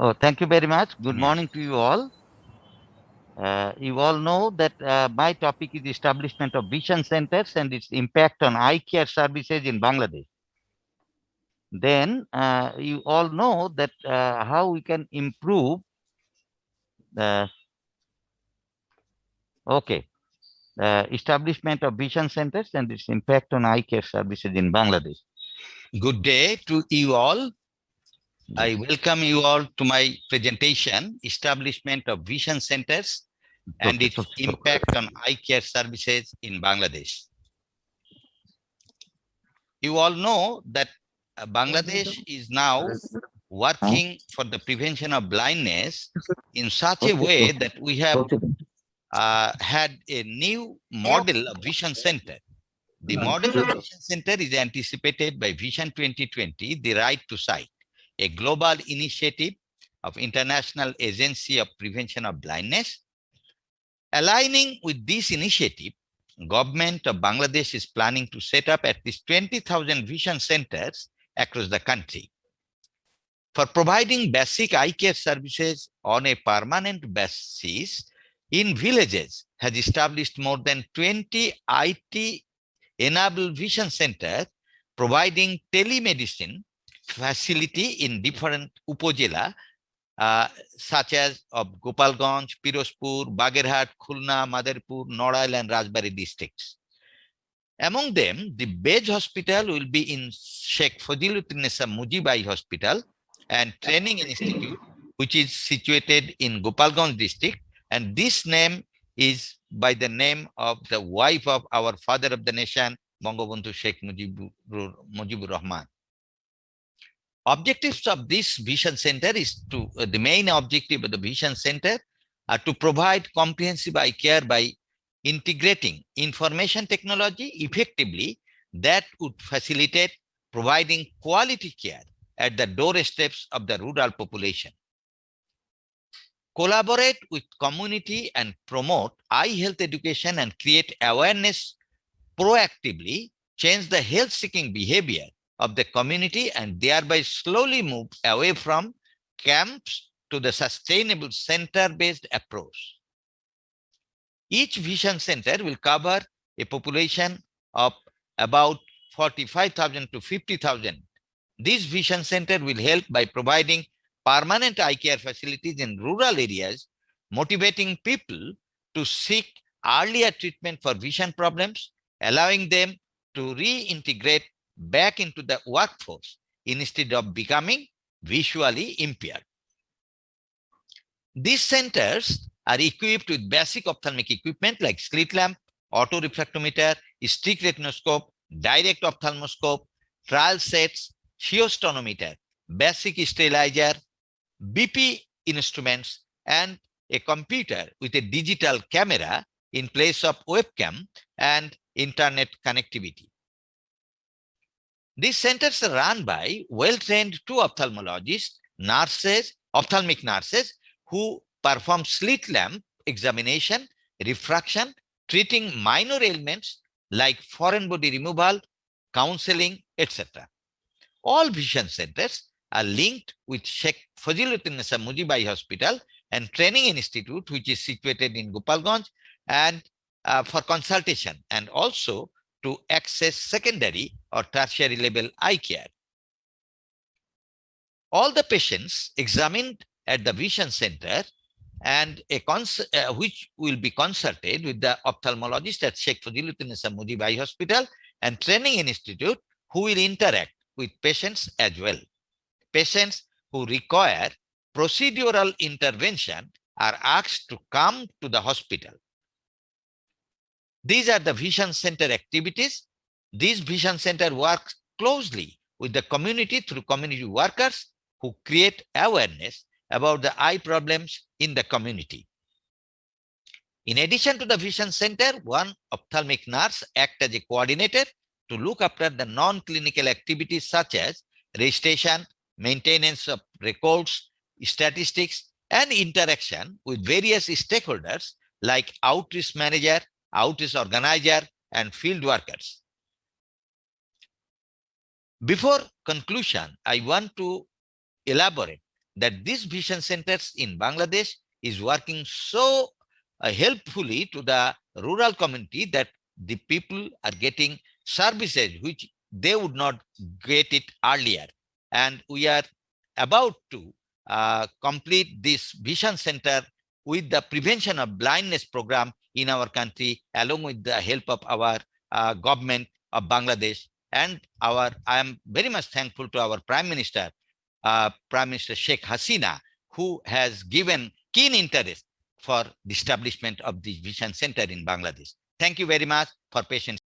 Oh, thank you very much. Good morning to you all. You all know that my topic is establishment of vision centers and its impact on eye care services in Bangladesh. Then you all know that how we can improve the establishment of vision centers and its impact on eye care services in Bangladesh. Good day to you all. I welcome you all to my presentation, Establishment of Vision Centers and its impact on eye care services in Bangladesh. You all know that Bangladesh is now working for the prevention of blindness in such a way that we have had a new model of vision center. The model of vision center is anticipated by Vision 2020, the right to sight, a global initiative of International Agency of Prevention of Blindness. Aligning with this initiative, government of Bangladesh is planning to set up at least 20,000 vision centers across the country. For providing basic eye care services on a permanent basis in villages, has established more than 20 IT-enabled vision centers providing telemedicine facility in different upazila such as of Gopalganj, Pirozpur, Bagerhat, Khulna, Madarpur, Norail, and Rajbari districts. Among them, the Bej Hospital will be in Sheikh Faziluddinesa Mujibai Hospital and Training Institute, which is situated in Gopalganj district. And this name is by the name of the wife of our father of the nation, Bangabandhu Sheikh Mujibur Rahman. Objectives of this vision center is to the main objective of the vision center are to provide comprehensive eye care by integrating information technology effectively that would facilitate providing quality care at the doorsteps of the rural population. Collaborate with community and promote eye health education and create awareness proactively, change the health-seeking behavior of the community and thereby slowly move away from camps to the sustainable center-based approach. Each vision center will cover a population of about 45,000 to 50,000. This vision center will help by providing permanent eye care facilities in rural areas, motivating people to seek earlier treatment for vision problems, allowing them to reintegrate back into the workforce instead of becoming visually impaired. These centers are equipped with basic ophthalmic equipment like slit lamp, autorefractometer, stick retinoscope, direct ophthalmoscope, trial sets, photostonometer, basic sterilizer, BP instruments, and a computer with a digital camera in place of webcam and internet connectivity. These centers are run by well-trained two ophthalmologists, ophthalmic nurses, who perform slit lamp examination, refraction, treating minor ailments like foreign body removal, counseling, etc. All vision centers are linked with Sheikh Faziluddinesa Mujibai Hospital and Training Institute, which is situated in Gopalganj, and for consultation and also to access secondary or tertiary level eye care. All the patients examined at the vision center and which will be consulted with the ophthalmologist at Sheikh Faziluddinesa Mujibai Hospital and Training Institute, who will interact with patients as well. Patients who require procedural intervention are asked to come to the hospital. These are the vision center activities. This vision center works closely with the community through community workers who create awareness about the eye problems in the community. In addition to the vision center, one ophthalmic nurse acts as a coordinator to look after the non-clinical activities such as registration, maintenance of records, statistics, and interaction with various stakeholders like outreach manager, outreach organizer, and field workers. Before conclusion, I want to elaborate that these vision centers in Bangladesh is working so helpfully to the rural community that the people are getting services which they would not get it earlier. And we are about to complete this vision center with the prevention of blindness program in our country, along with the help of our government of Bangladesh. And I am very much thankful to our Prime Minister, Prime Minister Sheikh Hasina, who has given keen interest for the establishment of the Vision Center in Bangladesh. Thank you very much for patience.